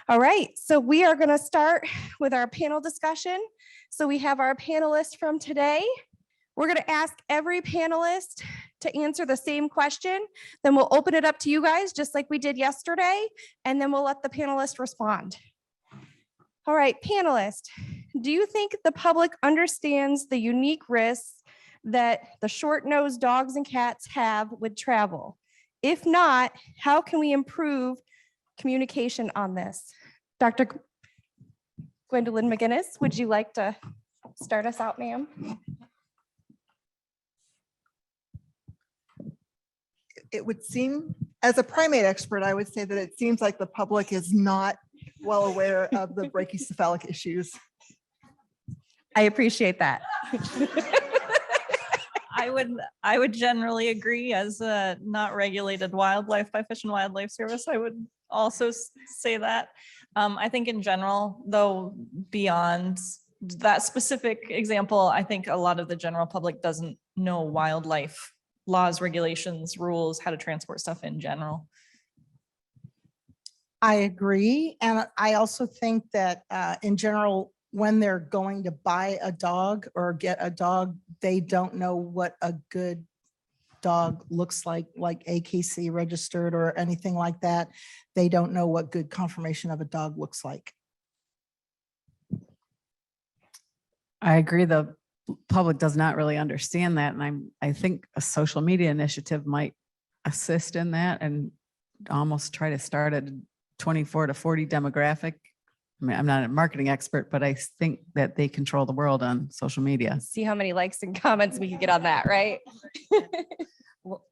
All right, so we are going to start with our panel discussion. So we have our panelists from today. We're going to ask every panelist to answer the same question. Then we'll open it up to you guys, just like we did yesterday, and then we'll let the panelists respond. All right, panelists, do you think the public understands the unique risks that the short-nosed dogs and cats have with travel? If not, how can we improve communication on this? Dr. Gwen Maginnis, would you like to start us out, ma'am? It would seem, as a primate expert, I would say that it seems like the public is not well aware of the brachycephalic issues. I appreciate that. I would generally agree. As a not regulated wildlife by Fish and Wildlife Service, I would also say that. I think in general, though, beyond that specific example, I think a lot of the general public doesn't know wildlife laws, regulations, rules, how to transport stuff in general. I agree. And I also think that in general, when they're going to buy a dog or get a dog, they don't know what a good dog looks like AKC registered or anything like that. They don't know what good confirmation of a dog looks like. I agree. The public does not really understand that. And I think a social media initiative might assist in that and almost try to start at 24 to 40 demographic. I mean, I'm not a marketing expert, but I think that they control the world on social media. See how many likes and comments we can get on that, right?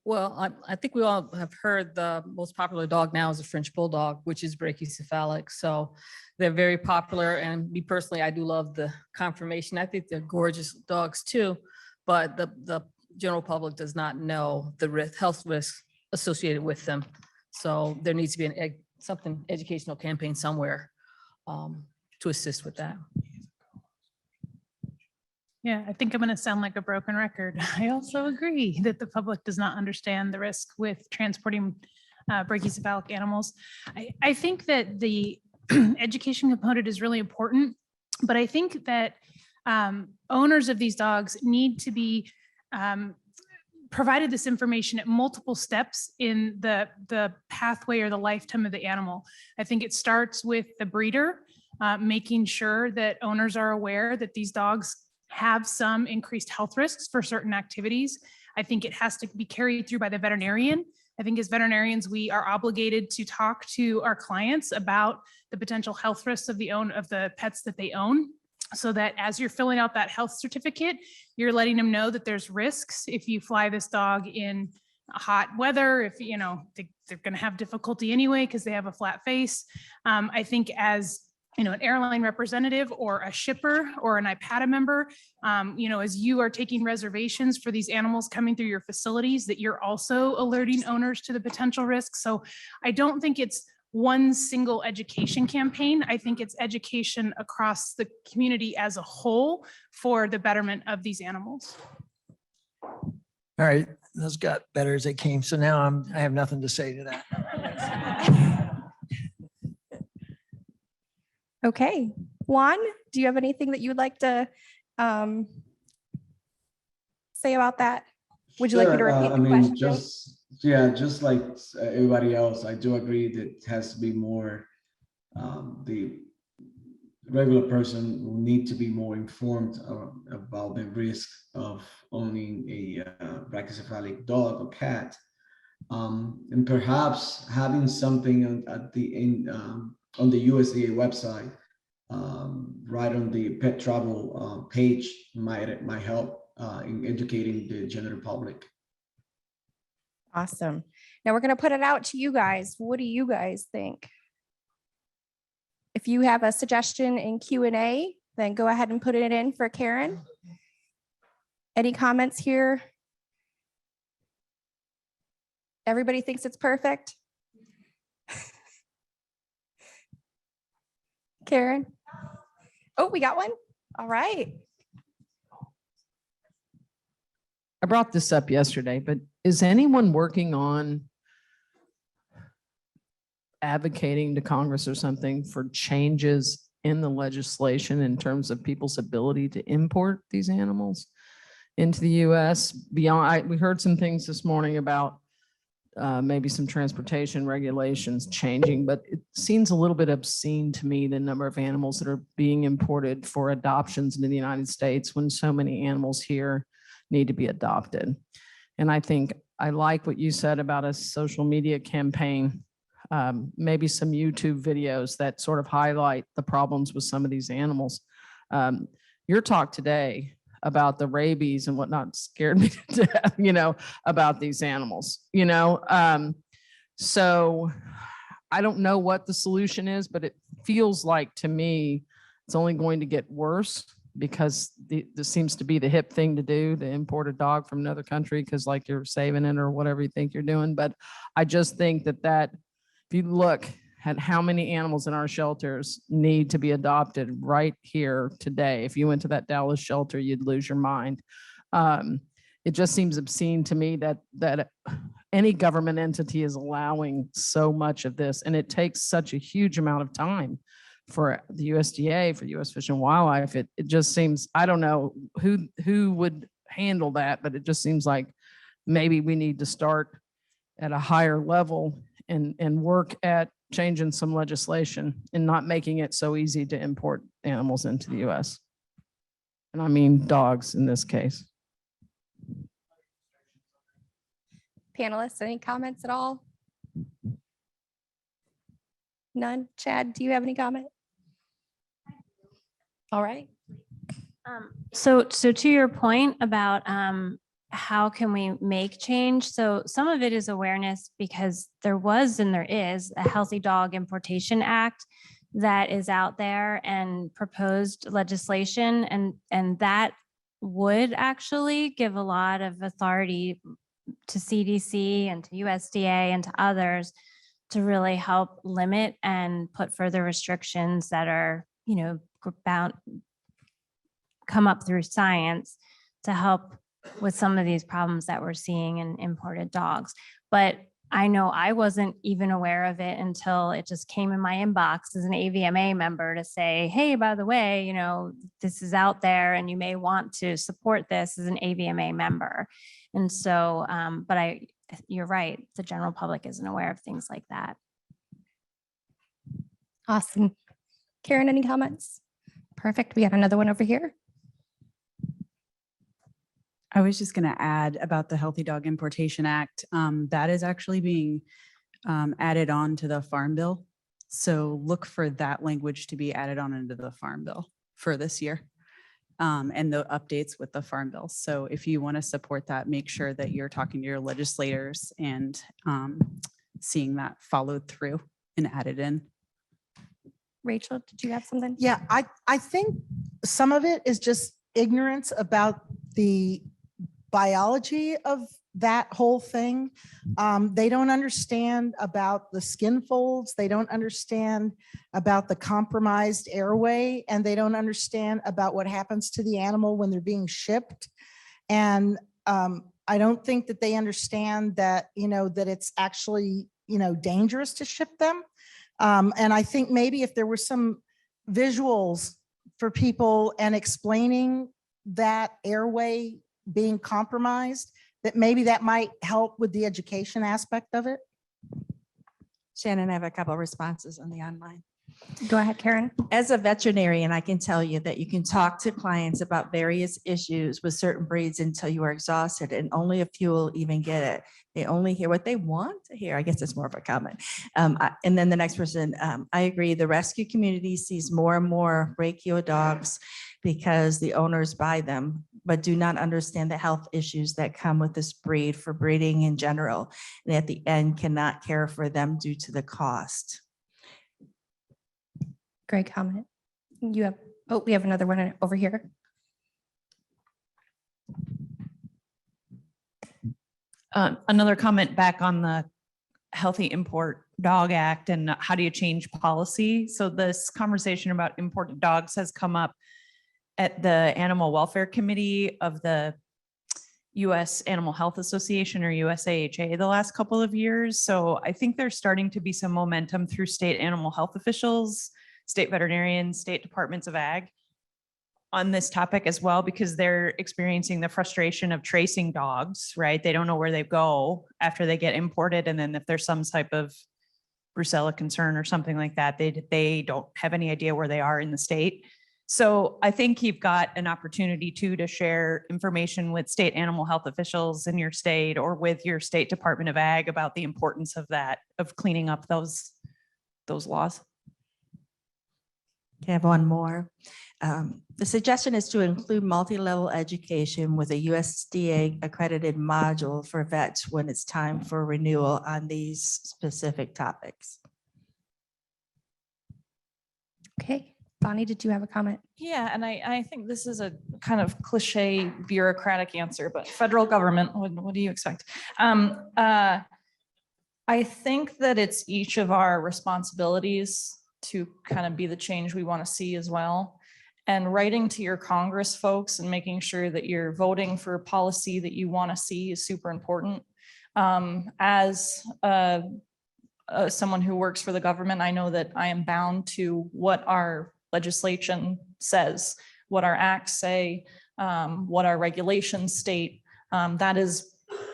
Well, I think we all have heard the most popular dog now is a French Bulldog, which is brachycephalic. So they're very popular. And me personally, I do love the conformation. I think they're gorgeous dogs too, but the general public does not know the health risks associated with them. So there needs to be something educational campaign somewhere to assist with that. Yeah, I think I'm going to sound like a broken record. I also agree that the public does not understand the risk with transporting brachycephalic animals. I think that the education component is really important, but I think that owners of these dogs need to be provided this information at multiple steps in the pathway or the lifetime of the animal. I think it starts with the breeder, making sure that owners are aware that these dogs have some increased health risks for certain activities. I think it has to be carried through by the veterinarian. I think as veterinarians, we are obligated to talk to our clients about the potential health risks of the pets that they own, so that as you're filling out that health certificate, you're letting them know that there's risks if you fly this dog in hot weather, if they're going to have difficulty anyway because they have a flat face. I think as an airline representative or a shipper or an IPATA member, as you are taking reservations for these animals coming through your facilities, that you're also alerting owners to the potential risks. So I don't think it's one single education campaign. I think it's education across the community as a whole for the betterment of these animals. All right, those got better as they came. So now I have nothing to say to that. Okay, Juan, do you have anything that you would like to say about that? Would you like me to repeat the question? Just like everybody else, I do agree that it has to be more, the regular person will need to be more informed about the risk of owning a brachycephalic dog or cat, and perhaps having something at the end on the USDA website, right on the pet travel page might help in educating the general public. Awesome. Now we're going to put it out to you guys. What do you guys think? If you have a suggestion in Q&A, then go ahead and put it in for Karen. Any comments here? Everybody thinks it's perfect? Karen? Oh, we got one? All right. I brought this up yesterday, but is anyone working on advocating to Congress or something for changes in the legislation in terms of people's ability to import these animals into the US beyond, we heard some things this morning about maybe some transportation regulations changing, but it seems a little bit obscene to me, the number of animals that are being imported for adoptions into the United States when so many animals here need to be adopted. And I think I like what you said about a social media campaign, maybe some YouTube videos that sort of highlight the problems with some of these animals. Your talk today about the rabies and whatnot scared me to death, about these animals, so I don't know what the solution is, but it feels like to me, it's only going to get worse because this seems to be the hip thing to do, to import a dog from another country because like you're saving it or whatever you think you're doing. But I just think that if you look at how many animals in our shelters need to be adopted right here today, if you went to that Dallas shelter, you'd lose your mind. It just seems obscene to me that any government entity is allowing so much of this, and it takes such a huge amount of time for the USDA, for US Fish and Wildlife. It just seems, I don't know who would handle that, but it just seems like maybe we need to start at a higher level and work at changing some legislation and not making it so easy to import animals into the US. And I mean dogs in this case. Panelists, any comments at all? None? Chad, do you have any comment? All right. So to your point about how can we make change? So some of it is awareness, because there was and there is a Healthy Dog Importation Act that is out there and proposed legislation, and that would actually give a lot of authority to CDC and to USDA and to others to really help limit and put further restrictions that are, bound, come up through science to help with some of these problems that we're seeing in imported dogs. But I know I wasn't even aware of it until it just came in my inbox as an AVMA member to say, hey, by the way, this is out there and you may want to support this as an AVMA member. And so, but you're right, the general public isn't aware of things like that. Awesome. Karen, any comments? Perfect. We got another one over here. I was just going to add about the Healthy Dog Importation Act. That is actually being added on to the Farm Bill. So look for that language to be added on into the Farm Bill for this year and the updates with the Farm Bill. So if you want to support that, make sure that you're talking to your legislators and seeing that followed through and added in. Rachel, did you have something? Yeah, I think some of it is just ignorance about the biology of that whole thing. They don't understand about the skin folds. They don't understand about the compromised airway, and they don't understand about what happens to the animal when they're being shipped. And I don't think that they understand that, that it's actually, dangerous to ship them. And I think maybe if there were some visuals for people and explaining that airway being compromised, that maybe that might help with the education aspect of it. Shannon, I have a couple of responses on the online. Go ahead, Karen. As a veterinarian, I can tell you that you can talk to clients about various issues with certain breeds until you are exhausted, and only a few will even get it. They only hear what they want to hear. I guess it's more of a comment. And then the next person, I agree. The rescue community sees more and more brachio dogs because the owners buy them, but do not understand the health issues that come with this breed for breeding in general, and at the end cannot care for them due to the cost. Great comment. We have another one over here. Another comment back on the Healthy Import Dog Act and how do you change policy? So this conversation about imported dogs has come up at the Animal Welfare Committee of the US Animal Health Association or USAHA the last couple of years. So I think there's starting to be some momentum through state animal health officials, state veterinarians, state departments of ag on this topic as well, because they're experiencing the frustration of tracing dogs, right? They don't know where they go after they get imported. And then if there's some type of brucella concern or something like that, they don't have any idea where they are in the state. So I think you've got an opportunity too to share information with state animal health officials in your state or with your state Department of Ag about the importance of that, of cleaning up those laws. Okay, I have one more. The suggestion is to include multi-level education with a USDA accredited module for vets when it's time for renewal on these specific topics. Okay, Bonnie, did you have a comment? Yeah, and I think this is a kind of cliche bureaucratic answer, but federal government, what do you expect? I think that it's each of our responsibilities to kind of be the change we want to see as well. And writing to your Congress folks and making sure that you're voting for policy that you want to see is super important. As someone who works for the government, I know that I am bound to what our legislation says, what our acts say, what our regulations state. That is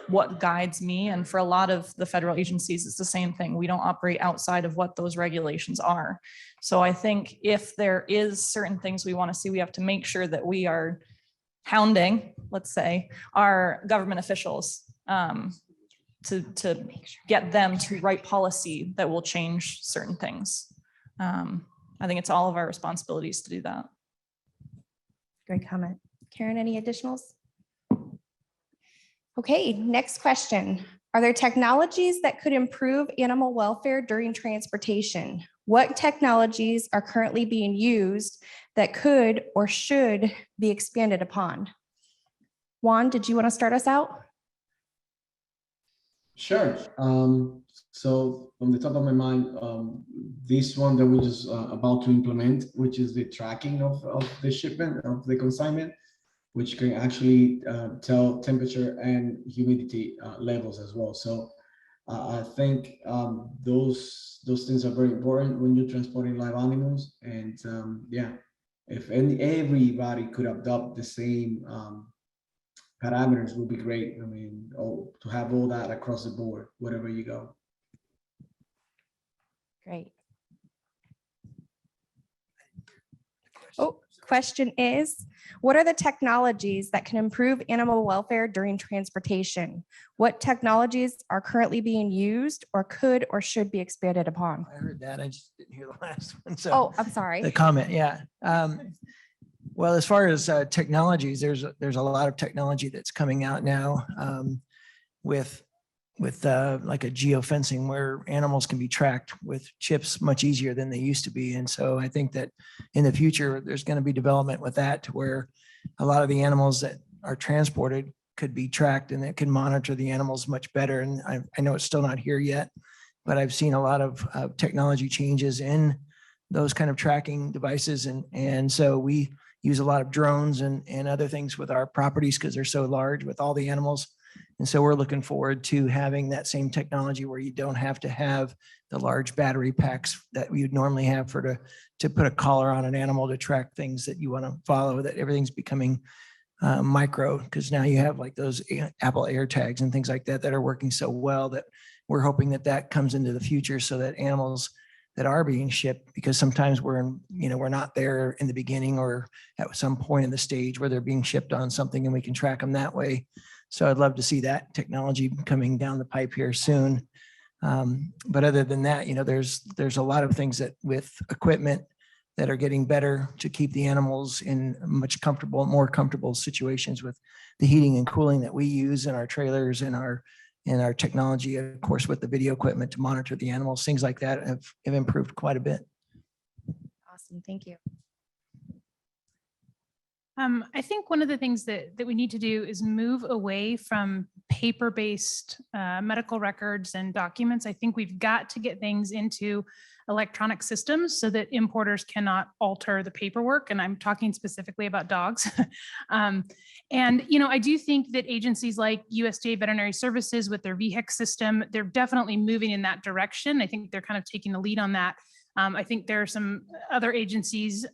what guides me. And for a lot of the federal agencies, it's the same thing. We don't operate outside of what those regulations are. So I think if there is certain things we want to see, we have to make sure that we are hounding, let's say, our government officials to get them to write policy that will change certain things. I think it's all of our responsibilities to do that. Great comment. Karen, any additionals? Okay, next question. Are there technologies that could improve animal welfare during transportation? What technologies are currently being used that could or should be expanded upon? Juan, did you want to start us out? Sure. So from the top of my mind, this one that we're just about to implement, which is the tracking of the shipment of the consignment, which can actually tell temperature and humidity levels as well. So I think those things are very important when you're transporting live animals. And yeah, if everybody could adopt the same parameters would be great. I mean, to have all that across the board, wherever you go. Great. Oh, question is, what are the technologies that can improve animal welfare during transportation? What technologies are currently being used or could or should be expanded upon? I heard that. I just didn't hear the last one. So Oh, I'm sorry. the comment, yeah. Well, as far as technologies, there's a lot of technology that's coming out now with like a geofencing where animals can be tracked with chips much easier than they used to be. And so I think that in the future, there's going to be development with that to where a lot of the animals that are transported could be tracked and it can monitor the animals much better. And I know it's still not here yet, but I've seen a lot of technology changes in those kind of tracking devices. And so we use a lot of drones and other things with our properties because they're so large with all the animals. And so we're looking forward to having that same technology where you don't have to have the large battery packs that you'd normally have to put a collar on an animal to track things that you want to follow, that everything's becoming micro, because now you have like those Apple AirTags and things like that that are working so well that we're hoping that that comes into the future so that animals that are being shipped, because sometimes we're not there in the beginning or at some point in the stage where they're being shipped on something and we can track them that way. So I'd love to see that technology coming down the pipe here soon. But other than that, there's a lot of things that with equipment that are getting better to keep the animals in more comfortable situations with the heating and cooling that we use in our trailers and our technology, of course, with the video equipment to monitor the animals, things like that have improved quite a bit. Awesome, thank you. I think one of the things that we need to do is move away from paper-based medical records and documents. I think we've got to get things into electronic systems so that importers cannot alter the paperwork. And I'm talking specifically about dogs. And, I do think that agencies like USDA Veterinary Services with their VHIC system, they're definitely moving in that direction. I think they're kind of taking the lead on that. I think there are some other agencies,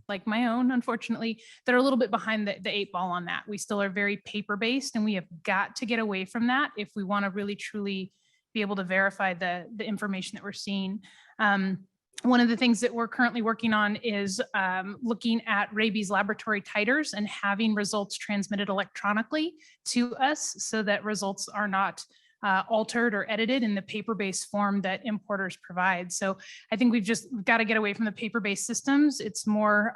like my own, unfortunately, that are a little bit behind the 8 ball on that. We still are very paper-based, and we have got to get away from that if we want to really, truly be able to verify the information that we're seeing. One of the things that we're currently working on is looking at rabies laboratory titers and having results transmitted electronically to us so that results are not altered or edited in the paper-based form that importers provide. So I think we've got to get away from the paper-based systems. It's more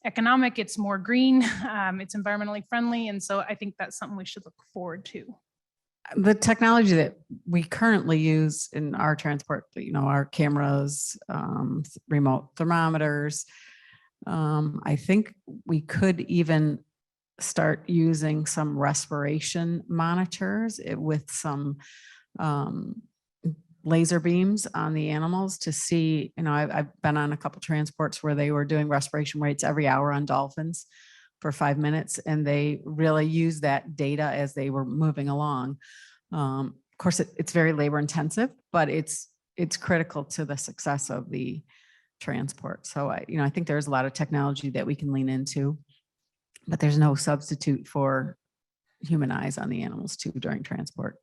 economic, it's more green, it's environmentally friendly. And so I think that's something we should look forward to. The technology that we currently use in our transport, our cameras, remote thermometers, I think we could even start using some respiration monitors with some laser beams on the animals to see, I've been on a couple transports where they were doing respiration rates every hour on dolphins for 5 minutes, and they really use that data as they were moving along. Of course, it's very labor intensive, but it's critical to the success of the transport. So I think there's a lot of technology that we can lean into, but there's no substitute for human eyes on the animals too during transport.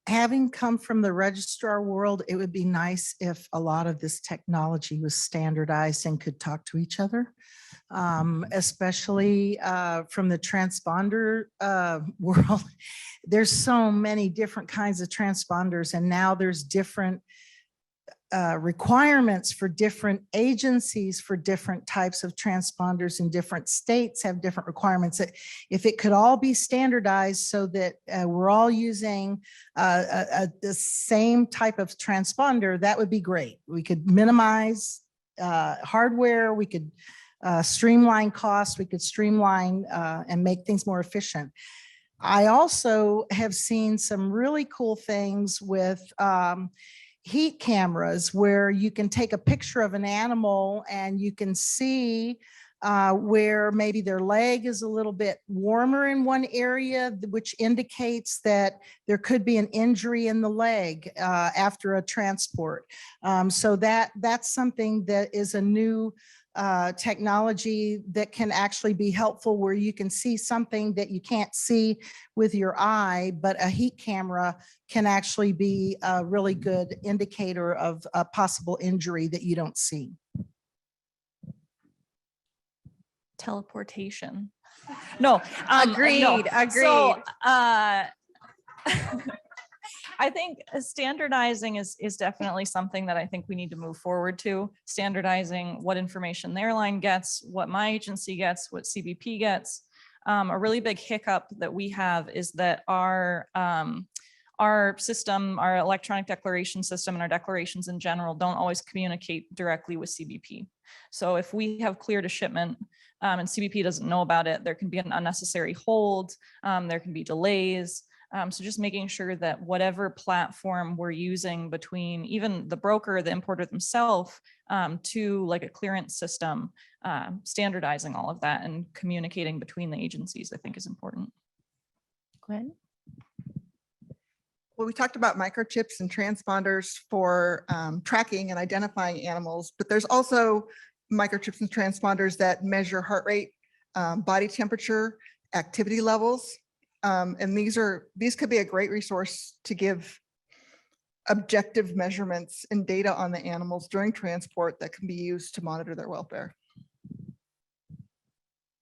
Having come from the registrar world, it would be nice if a lot of this technology was standardized and could talk to each other, especially from the transponder world. There's so many different kinds of transponders, and now there's different requirements for different agencies for different types of transponders, and different states have different requirements. If it could all be standardized so that we're all using the same type of transponder, that would be great. We could minimize hardware, we could streamline costs, we could streamline and make things more efficient. I also have seen some really cool things with heat cameras where you can take a picture of an animal and you can see where maybe their leg is a little bit warmer in one area, which indicates that there could be an injury in the leg after a transport. So that's something that is a new technology that can actually be helpful, where you can see something that you can't see with your eye, but a heat camera can actually be a really good indicator of a possible injury that you don't see. Teleportation. No. Agreed, no. agreed. So, I think standardizing is definitely something that I think we need to move forward to. Standardizing what information the airline gets, what my agency gets, what CBP gets. A really big hiccup that we have is that our system, our electronic declaration system, and our declarations in general don't always communicate directly with CBP. So if we have cleared a shipment and CBP doesn't know about it, there can be an unnecessary hold, there can be delays. So just making sure that whatever platform we're using, between even the broker, the importer themselves, to like a clearance system, standardizing all of that and communicating between the agencies, I think is important. Gwen? Well, we talked about microchips and transponders for tracking and identifying animals, but there's also microchips and transponders that measure heart rate, body temperature, activity levels. And these could be a great resource to give objective measurements and data on the animals during transport that can be used to monitor their welfare.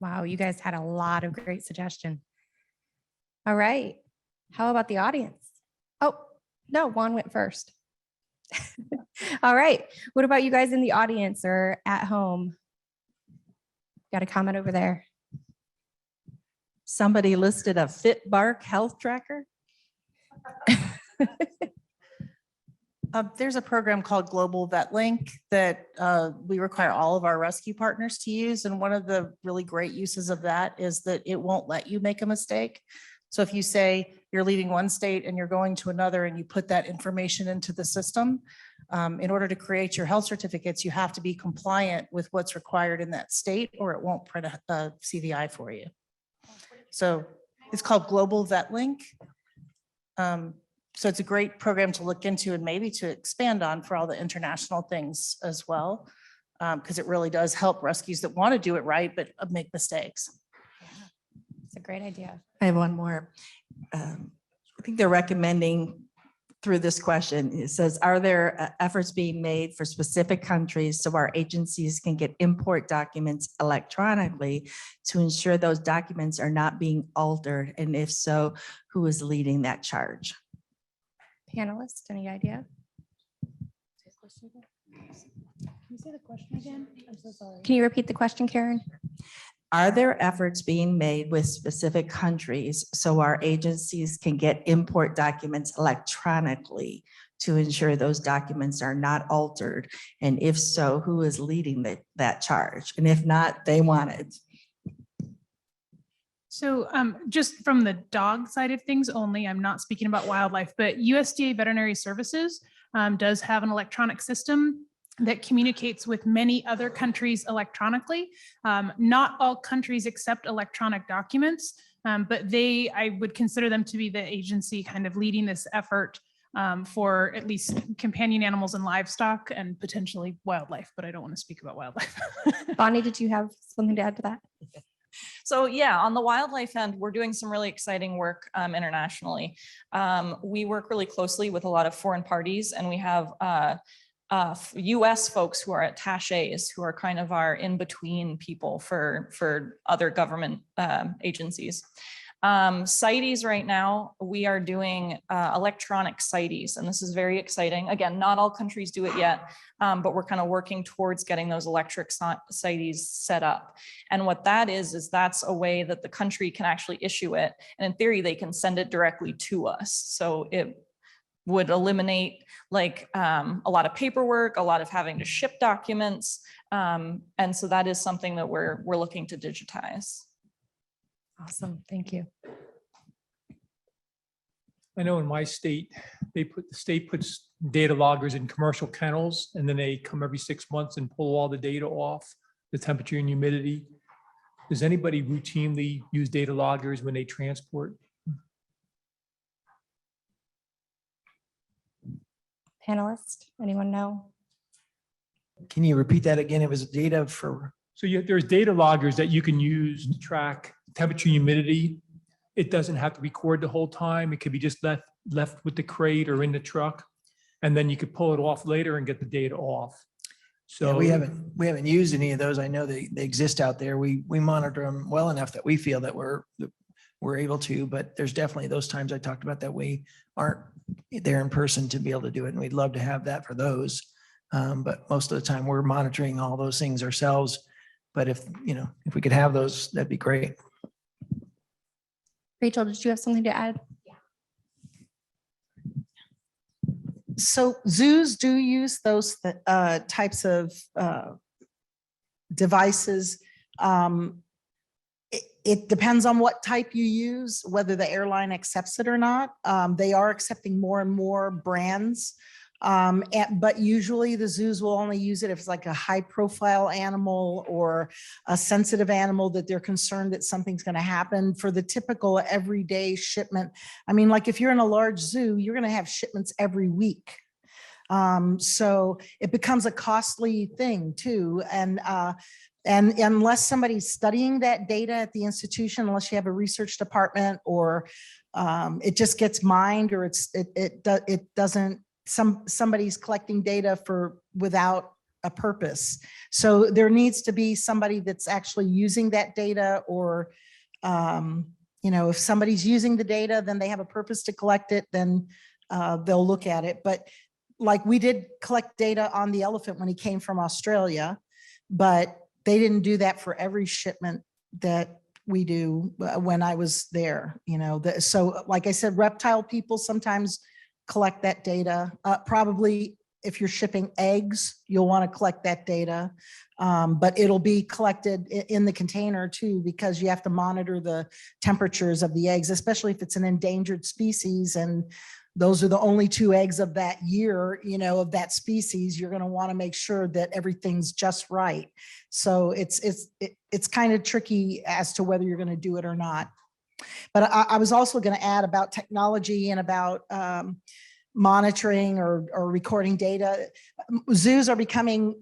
Wow, you guys had a lot of great suggestions. All right, how about the audience? Oh, no, Juan went first. All right, what about you guys in the audience or at home? Got a comment over there? Somebody listed a FitBark health tracker. There's a program called Global Vet Link that we require all of our rescue partners to use. And one of the really great uses of that is that it won't let you make a mistake. So if you say you're leaving one state and you're going to another and you put that information into the system, in order to create your health certificates, you have to be compliant with what's required in that state or it won't print a CVI for you. So it's called Global Vet Link. So it's a great program to look into and maybe to expand on for all the international things as well. Because it really does help rescues that want to do it right, but make mistakes. It's a great idea. I have one more. I think they're recommending through this question, it says, are there efforts being made for specific countries so our agencies can get import documents electronically to ensure those documents are not being altered? And if so, who is leading that charge? Panelists, any idea? Can you say the question again? I'm so sorry. Can you repeat the question, Karen? Are there efforts being made with specific countries so our agencies can get import documents electronically to ensure those documents are not altered? And if so, who is leading that charge? And if not, they want it. So just from the dog side of things only, I'm not speaking about wildlife, but USDA Veterinary Services does have an electronic system that communicates with many other countries electronically. Not all countries accept electronic documents, but I would consider them to be the agency kind of leading this effort for at least companion animals and livestock and potentially wildlife, but I don't want to speak about wildlife. Bonnie, did you have something to add to that? So yeah, on the wildlife end, we're doing some really exciting work internationally. We work really closely with a lot of foreign parties, and we have US folks who are attachés, who are kind of our in-between people for other government agencies. CITES right now, we are doing electronic CITES, and this is very exciting. Again, not all countries do it yet, but we're kind of working towards getting those electric CITES set up. And what that is that's a way that the country can actually issue it. And in theory, they can send it directly to us. So it would eliminate like a lot of paperwork, a lot of having to ship documents. And so that is something that we're looking to digitize. Awesome, thank you. I know in my state, the state puts data loggers in commercial kennels, and then they come every 6 months and pull all the data off, the temperature and humidity. Does anybody routinely use data loggers when they transport? Panelists, anyone know? Can you repeat that again? It was data for. So there's data loggers that you can use to track temperature, humidity. It doesn't have to record the whole time. It could be just left with the crate or in the truck. And then you could pull it off later and get the data off. So Yeah, we haven't used any of those. I know they exist out there. We monitor them well enough that we feel that we're able to, but there's definitely those times I talked about that we aren't there in person to be able to do it. And we'd love to have that for those. But most of the time we're monitoring all those things ourselves. But if we could have those, that'd be great. Rachel, did you have something to add? So zoos do use those types of devices. It depends on what type you use, whether the airline accepts it or not. They are accepting more and more brands. But usually the zoos will only use it if it's like a high profile animal or a sensitive animal that they're concerned that something's going to happen. For the typical everyday shipment, I mean, like if you're in a large zoo, you're going to have shipments every week. So it becomes a costly thing too. And unless somebody's studying that data at the institution, unless you have a research department or it just gets mined or it doesn't, somebody's collecting data without a purpose. So there needs to be somebody that's actually using that data, or if somebody's using the data, then they have a purpose to collect it, then they'll look at it. But like we did collect data on the elephant when he came from Australia, but they didn't do that for every shipment that we do when I was there, so like I said, reptile people sometimes collect that data. Probably if you're shipping eggs, you'll want to collect that data. But it'll be collected in the container too, because you have to monitor the temperatures of the eggs, especially if it's an endangered species. And those are the only 2 eggs of that year, of that species. You're going to want to make sure that everything's just right. So it's kind of tricky as to whether you're going to do it or not. But I was also going to add about technology and about monitoring or recording data. Zoos are becoming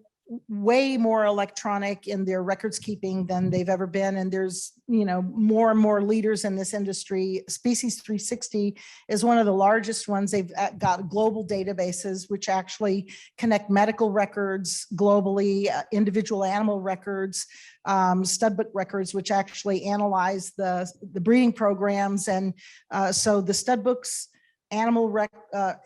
way more electronic in their records keeping than they've ever been. And there's, more and more leaders in this industry. Species 360 is one of the largest ones. They've got global databases, which actually connect medical records globally, individual animal records, stud book records, which actually analyze the breeding programs. And so the stud books,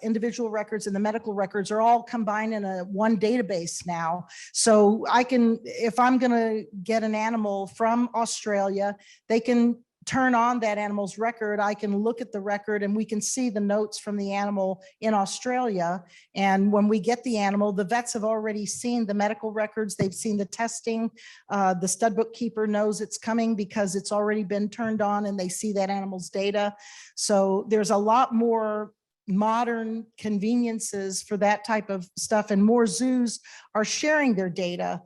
individual records and the medical records are all combined in one database now. So if I'm going to get an animal from Australia, they can turn on that animal's record. I can look at the record and we can see the notes from the animal in Australia. And when we get the animal, the vets have already seen the medical records. They've seen the testing. The stud bookkeeper knows it's coming because it's already been turned on and they see that animal's data. So there's a lot more modern conveniences for that type of stuff, and more zoos are sharing their data.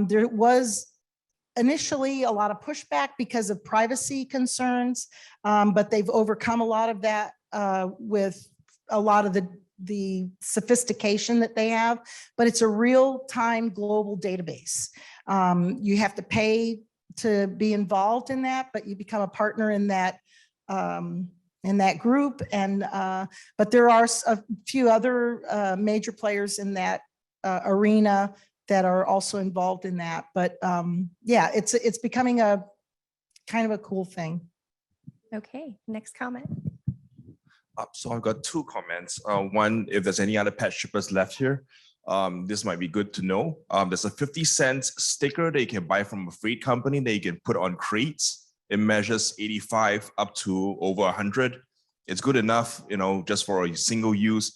There was initially a lot of pushback because of privacy concerns, but they've overcome a lot of that with a lot of the sophistication that they have. But it's a real-time global database. You have to pay to be involved in that, but you become a partner in that group. And but there are a few other major players in that arena that are also involved in that. But yeah, it's becoming a kind of a cool thing. Okay, next comment. So I've got 2 comments. One, if there's any other pet shippers left here, this might be good to know. There's a 50-cent sticker that you can buy from a freight company that you can put on crates. It measures 85 up to over 100. It's good enough, just for a single use.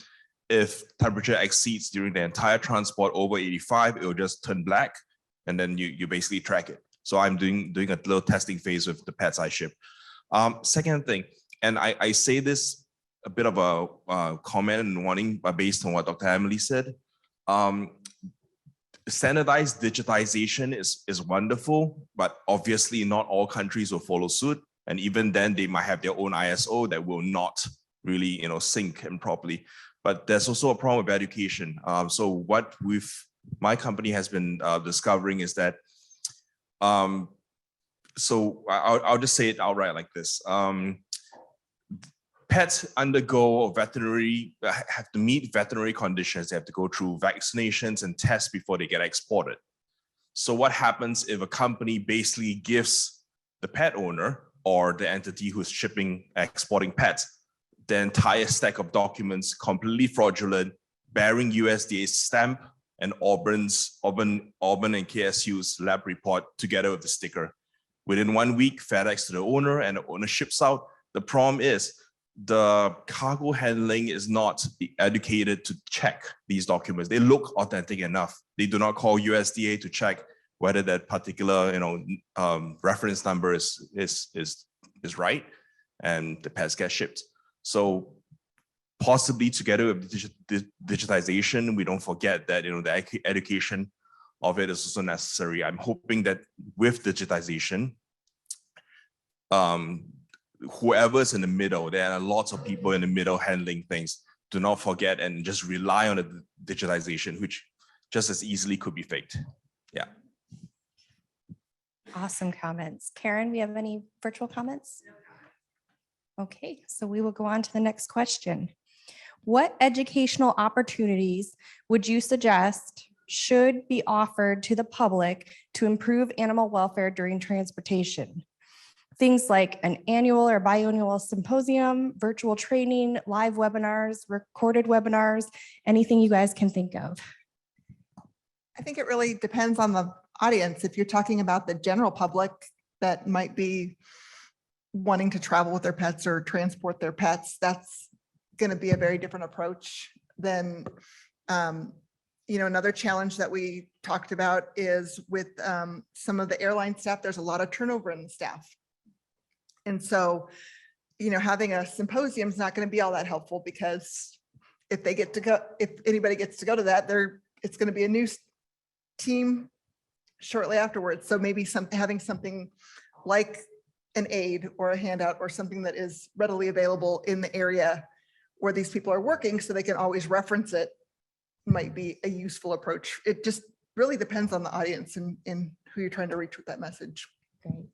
If temperature exceeds during the entire transport over 85, it will just turn black, and then you basically track it. So I'm doing a little testing phase with the pets I ship. Second thing, and I say this a bit of a comment and warning based on what Dr. Emily said. Standardized digitization is wonderful, but obviously not all countries will follow suit. And even then, they might have their own ISO that will not really, sync and properly. But there's also a problem with education. So what my company has been discovering is that, so I'll just say it outright like this. Pets undergo have to meet veterinary conditions. They have to go through vaccinations and tests before they get exported. So what happens if a company basically gives the pet owner or the entity who's exporting pets the entire stack of documents, completely fraudulent, bearing USDA's stamp and Auburn and KSU's lab report together with the sticker? Within 1 week, FedEx to the owner and the owner ships out. The problem is the cargo handling is not educated to check these documents. They look authentic enough. They do not call USDA to check whether that particular reference number is right, and the pets get shipped. So possibly together with digitization, we don't forget that the education of it is also necessary. I'm hoping that with digitization, whoever's in the middle, there are lots of people in the middle handling things. Do not forget and just rely on the digitization, which just as easily could be faked. Yeah. Awesome comments. Karen, we have any virtual comments? Okay, so we will go on to the next question. What educational opportunities would you suggest should be offered to the public to improve animal welfare during transportation? Things like an annual or biannual symposium, virtual training, live webinars, recorded webinars, anything you guys can think of. I think it really depends on the audience. If you're talking about the general public that might be wanting to travel with their pets or transport their pets, that's going to be a very different approach than Another challenge that we talked about is with some of the airline staff, there's a lot of turnover in the staff. And so, having a symposium is not going to be all that helpful, because if anybody gets to go to that, it's going to be a new team shortly afterwards. So maybe having something like an aid or a handout or something that is readily available in the area where these people are working, so they can always reference it, might be a useful approach. It just really depends on the audience and who you're trying to reach with that message. Great.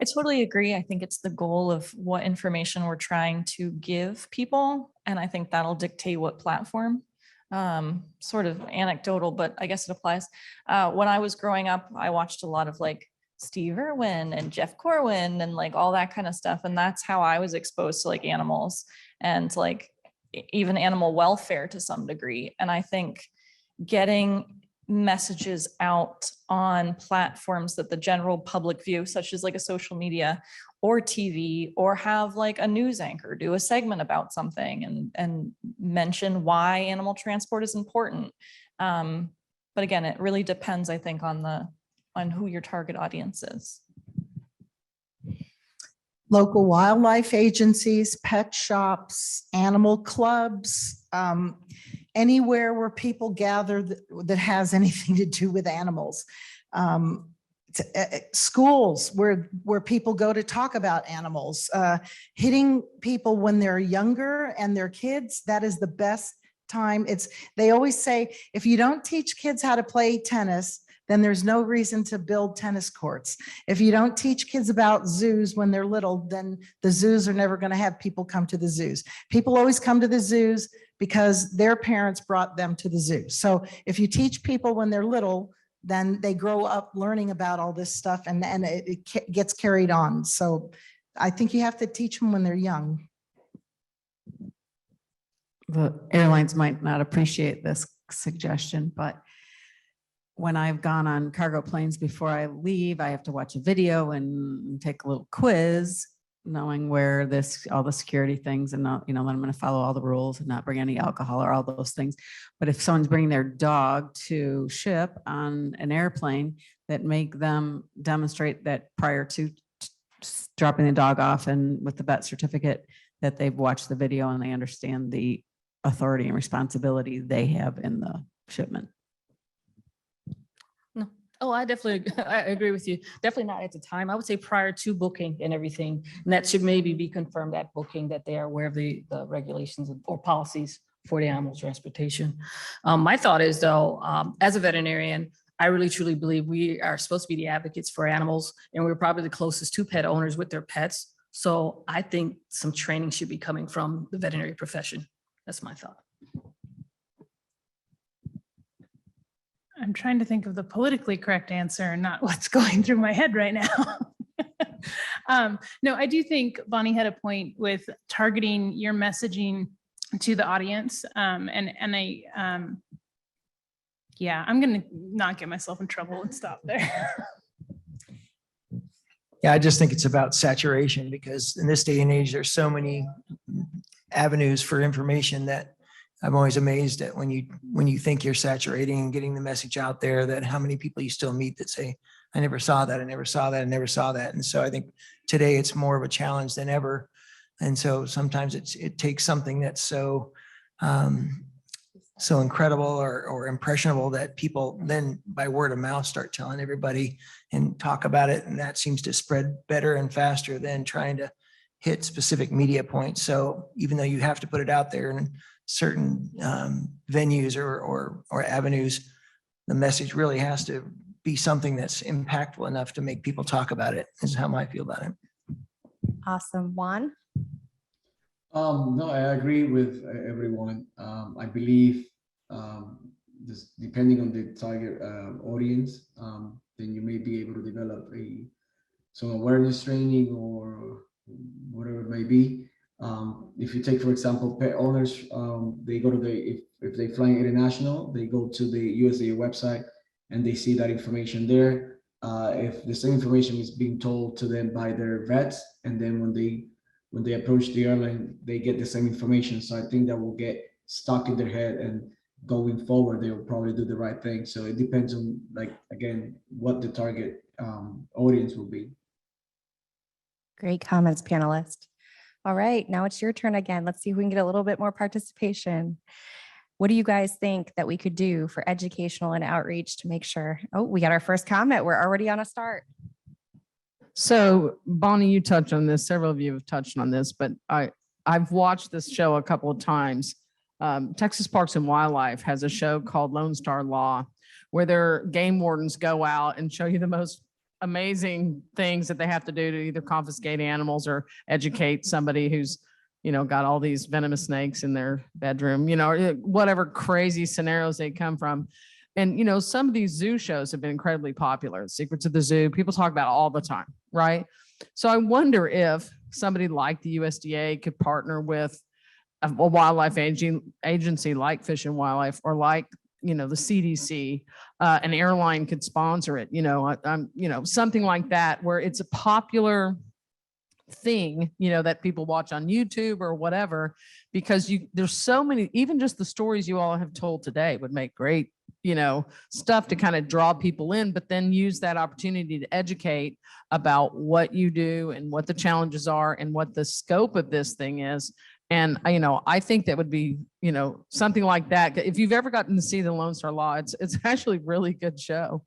I totally agree. I think it's the goal of what information we're trying to give people. And I think that'll dictate what platform. Sort of anecdotal, but I guess it applies. When I was growing up, I watched a lot of like Steve Irwin and Jeff Corwin and like all that kind of stuff. And that's how I was exposed to like animals and like even animal welfare to some degree. And I think getting messages out on platforms that the general public view, such as like a social media or TV, or have like a news anchor do a segment about something and mention why animal transport is important. But again, it really depends, I think, on who your target audience is. Local wildlife agencies, pet shops, animal clubs, anywhere where people gather that has anything to do with animals. Schools where people go to talk about animals, hitting people when they're younger and they're kids, that is the best time. They always say, if you don't teach kids how to play tennis, then there's no reason to build tennis courts. If you don't teach kids about zoos when they're little, then the zoos are never going to have people come to the zoos. People always come to the zoos because their parents brought them to the zoo. So if you teach people when they're little, then they grow up learning about all this stuff, and it gets carried on. So I think you have to teach them when they're young. The airlines might not appreciate this suggestion, but when I've gone on cargo planes, before I leave, I have to watch a video and take a little quiz, knowing where all the security things, and not, then I'm going to follow all the rules and not bring any alcohol or all those things. But if someone's bringing their dog to ship on an airplane, that make them demonstrate that prior to dropping the dog off and with the vet certificate, that they've watched the video and they understand the authority and responsibility they have in the shipment. Oh, I agree with you. Definitely not at the time. I would say prior to booking and everything. And that should maybe be confirmed at booking, that they are aware of the regulations or policies for the animal transportation. My thought is though, as a veterinarian, I really truly believe we are supposed to be the advocates for animals, and we're probably the closest to pet owners with their pets. So I think some training should be coming from the veterinary profession. That's my thought. I'm trying to think of the politically correct answer and not what's going through my head right now. No, I do think Bonnie had a point with targeting your messaging to the audience. I'm going to not get myself in trouble and stop there. Yeah, I just think it's about saturation, because in this day and age, there's so many avenues for information that I'm always amazed at when you think you're saturating and getting the message out there, that how many people you still meet that say, I never saw that, I never saw that, I never saw that. And so I think today it's more of a challenge than ever. And so sometimes it takes something that's so incredible or impressionable that people then by word of mouth start telling everybody and talk about it. And that seems to spread better and faster than trying to hit specific media points. So even though you have to put it out there and certain venues or avenues, the message really has to be something that's impactful enough to make people talk about it, is how I feel about it. Awesome. Juan? No, I agree with everyone. I believe this, depending on the target audience, then you may be able to develop some awareness training or whatever it may be. If you take, for example, pet owners, they go to if they fly international, they go to the USDA website and they see that information there. If the same information is being told to them by their vets, and then when they approach the airline, they get the same information. So I think that will get stuck in their head, and going forward, they will probably do the right thing. So it depends on, like, again, what the target audience will be. Great comments, panelists. All right, now it's your turn again. Let's see if we can get a little bit more participation. What do you guys think that we could do for educational and outreach to make sure? Oh, we got our first comment. We're already on a start. So Bonnie, you touched on this. Several of you have touched on this, but I've watched this show a couple of times. Texas Parks and Wildlife has a show called Lone Star Law, where their game wardens go out and show you the most amazing things that they have to do to either confiscate animals or educate somebody who's, got all these venomous snakes in their bedroom, or whatever crazy scenarios they come from. And, some of these zoo shows have been incredibly popular. Secrets of the Zoo, people talk about it all the time, right? So I wonder if somebody like the USDA could partner with a wildlife agency like Fish and Wildlife, or like, the CDC, an airline could sponsor it, something like that, where it's a popular thing, that people watch on YouTube or whatever, because there's so many, even just the stories you all have told today would make great, stuff to kind of draw people in, but then use that opportunity to educate about what you do and what the challenges are and what the scope of this thing is. And, I think that would be, something like that. If you've ever gotten to see the Lone Star Law, it's actually a really good show.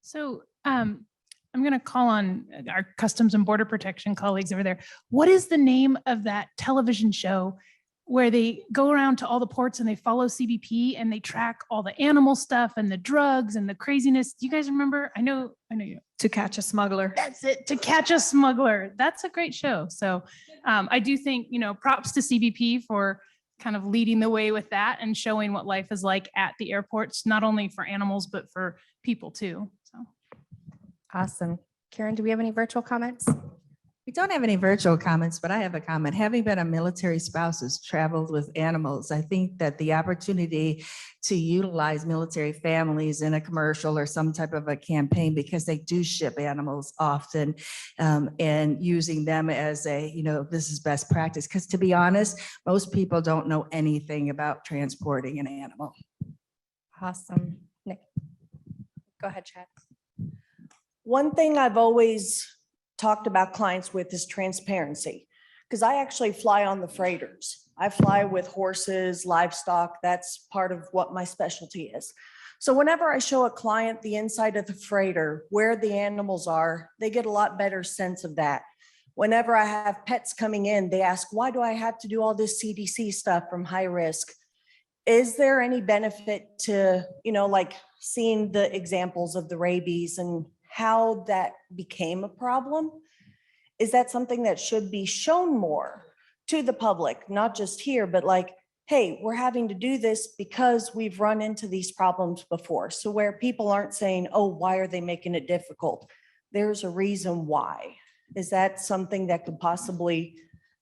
So I'm going to call on our Customs and Border Protection colleagues over there. What is the name of that television show where they go around to all the ports and they follow CBP and they track all the animal stuff and the drugs and the craziness? Do you guys remember? I know you. To Catch a Smuggler. That's it. To Catch a Smuggler. That's a great show. So I do think, props to CBP for kind of leading the way with that and showing what life is like at the airports, not only for animals, but for people too. So. Awesome. Karen, do we have any virtual comments? We don't have any virtual comments, but I have a comment. Having been a military spouse who's traveled with animals, I think that the opportunity to utilize military families in a commercial or some type of a campaign, because they do ship animals often, and using them as this is best practice. Because to be honest, most people don't know anything about transporting an animal. Awesome. Nick, go ahead, Chad. One thing I've always talked about clients with is transparency, because I actually fly on the freighters. I fly with horses, livestock. That's part of what my specialty is. So whenever I show a client the inside of the freighter, where the animals are, they get a lot better sense of that. Whenever I have pets coming in, they ask, why do I have to do all this CDC stuff from high risk? Is there any benefit to, like seeing the examples of the rabies and how that became a problem? Is that something that should be shown more to the public, not just here, but like, hey, we're having to do this because we've run into these problems before. So where people aren't saying, oh, why are they making it difficult? There's a reason why. Is that something that could possibly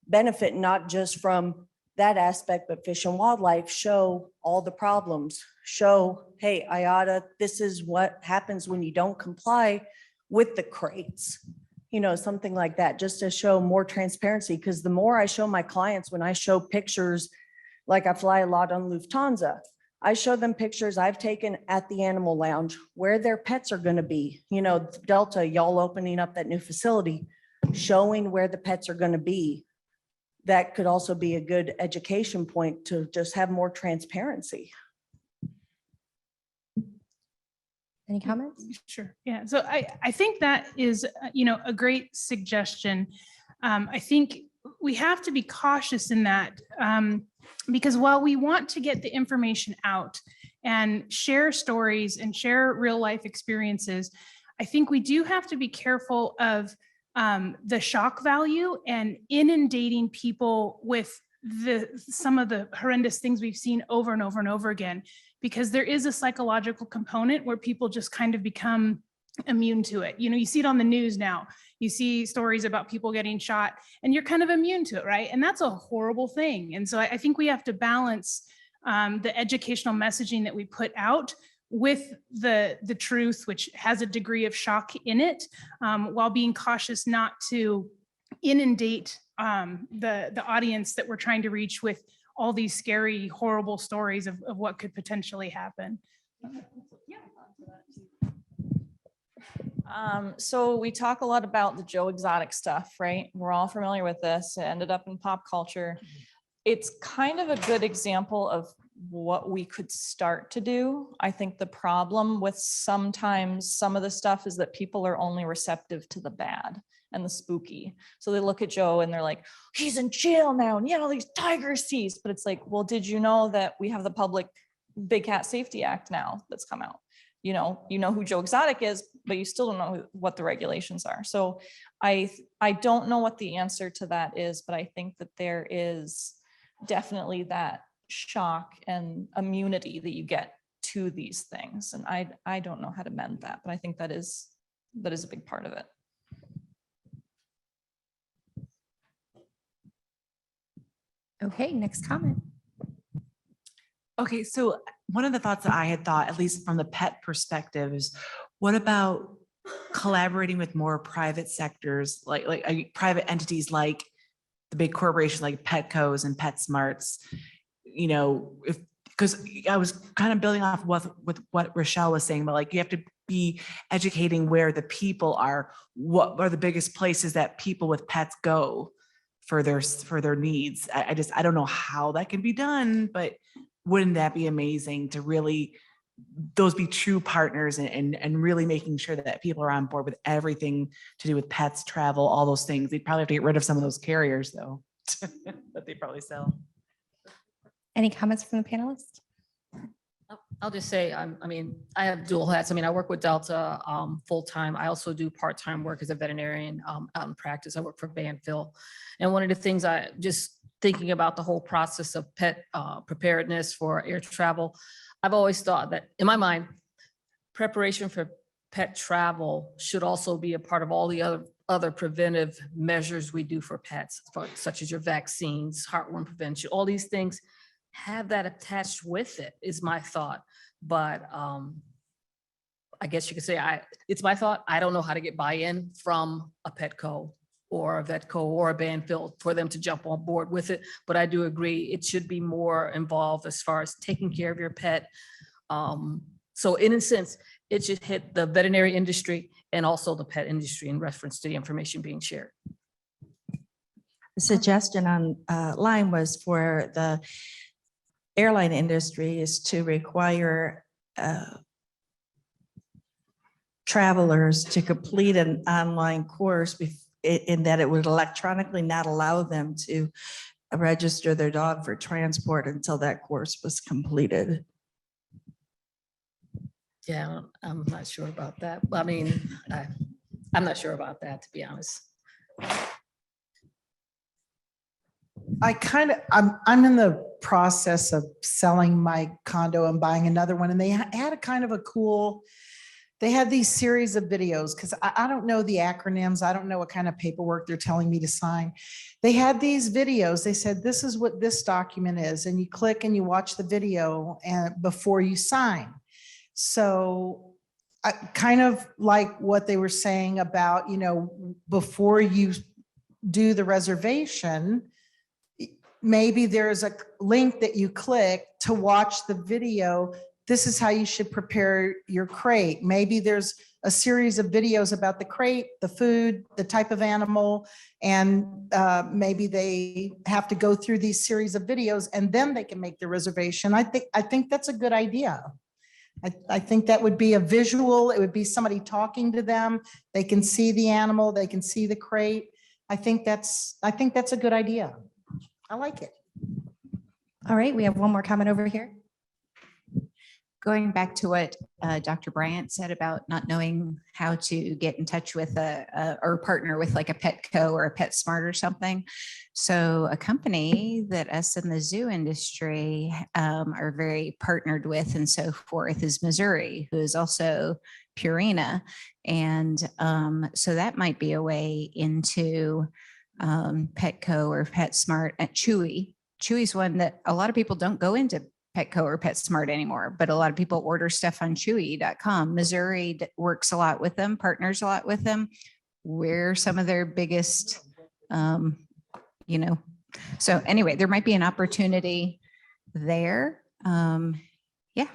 benefit, not just from that aspect, but Fish and Wildlife show all the problems, show, hey, IATA, this is what happens when you don't comply with the crates, something like that, just to show more transparency. Because the more I show my clients, when I show pictures, like I fly a lot on Lufthansa, I show them pictures I've taken at the animal lounge where their pets are going to be, Delta, y'all opening up that new facility, showing where the pets are going to be. That could also be a good education point to just have more transparency. Any comments? Sure. Yeah. So I think that is, a great suggestion. I think we have to be cautious in that, because while we want to get the information out and share stories and share real life experiences, I think we do have to be careful of the shock value and inundating people with some of the horrendous things we've seen over and over and over again, because there is a psychological component where people just kind of become immune to it. You see it on the news now. You see stories about people getting shot and you're kind of immune to it, right? And that's a horrible thing. And so I think we have to balance the educational messaging that we put out with the truth, which has a degree of shock in it, while being cautious not to inundate the audience that we're trying to reach with all these scary, horrible stories of what could potentially happen. So we talk a lot about the Joe Exotic stuff, right? We're all familiar with this. It ended up in pop culture. It's kind of a good example of what we could start to do. I think the problem with sometimes some of the stuff is that people are only receptive to the bad and the spooky. So they look at Joe and they're like, he's in jail now and he had all these tiger seized. But it's like, well, did you know that we have the Public Big Cat Safety Act now that's come out? You know who Joe Exotic is, but you still don't know what the regulations are. So I don't know what the answer to that is, but I think that there is definitely that shock and immunity that you get to these things. And I don't know how to mend that, but I think that is a big part of it. Okay, next comment. Okay, so one of the thoughts that I had thought, at least from the pet perspective, is what about collaborating with more private sectors, like private entities like the big corporations like Petco's and PetSmarts, you know, because I was kind of building off with what Rochelle was saying, but like you have to be educating where the people are, what are the biggest places that people with pets go for their needs. I don't know how that can be done, but wouldn't that be amazing to really those be true partners and really making sure that people are on board with everything to do with pets, travel, all those things. They'd probably have to get rid of some of those carriers though, that they probably sell. Any comments from the panelists? I'll just say, I have dual hats. I work with Delta full-time. I also do part-time work as a veterinarian out in practice. I work for Banfield. And one of the things just thinking about the whole process of pet preparedness for air travel, I've always thought that in my mind, preparation for pet travel should also be a part of all the other preventive measures we do for pets, such as your vaccines, heartworm prevention, all these things have that attached with it, is my thought. But I guess you could say it's my thought. I don't know how to get buy-in from a Petco or a Vetco or a Banfield for them to jump on board with it. But I do agree it should be more involved as far as taking care of your pet. So in a sense, it should hit the veterinary industry and also the pet industry in reference to the information being shared. The suggestion on line was for the airline industry is to require travelers to complete an online course in that it would electronically not allow them to register their dog for transport until that course was completed. Yeah, I'm not sure about that. I'm not sure about that, to be honest. I'm in the process of selling my condo and buying another one. And they had a kind of a cool, they had these series of videos because I don't know the acronyms. I don't know what kind of paperwork they're telling me to sign. They had these videos. They said, this is what this document is. And you click and you watch the video and before you sign. So I kind of like what they were saying about, before you do the reservation, maybe there's a link that you click to watch the video. This is how you should prepare your crate. Maybe there's a series of videos about the crate, the food, the type of animal, and maybe they have to go through these series of videos and then they can make the reservation. I think that's a good idea. I think that would be a visual. It would be somebody talking to them. They can see the animal. They can see the crate. I think that's a good idea. I like it. All right, we have one more comment over here. Going back to what Dr. Bryant said about not knowing how to get in touch with or partner with like a Petco or a PetSmart or something. So a company that us in the zoo industry are very partnered with and so forth is Missouri, who is also Purina. And so that might be a way into Petco or PetSmart at Chewy. Chewy's one that a lot of people don't go into Petco or PetSmart anymore, but a lot of people order stuff on Chewy.com. Missouri works a lot with them, partners a lot with them. We're some of their biggest, So anyway, there might be an opportunity there. Yeah.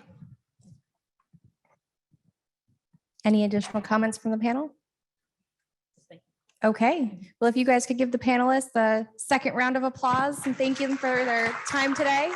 Any additional comments from the panel? Okay, well, if you guys could give the panelists a second round of applause and thank them for their time today.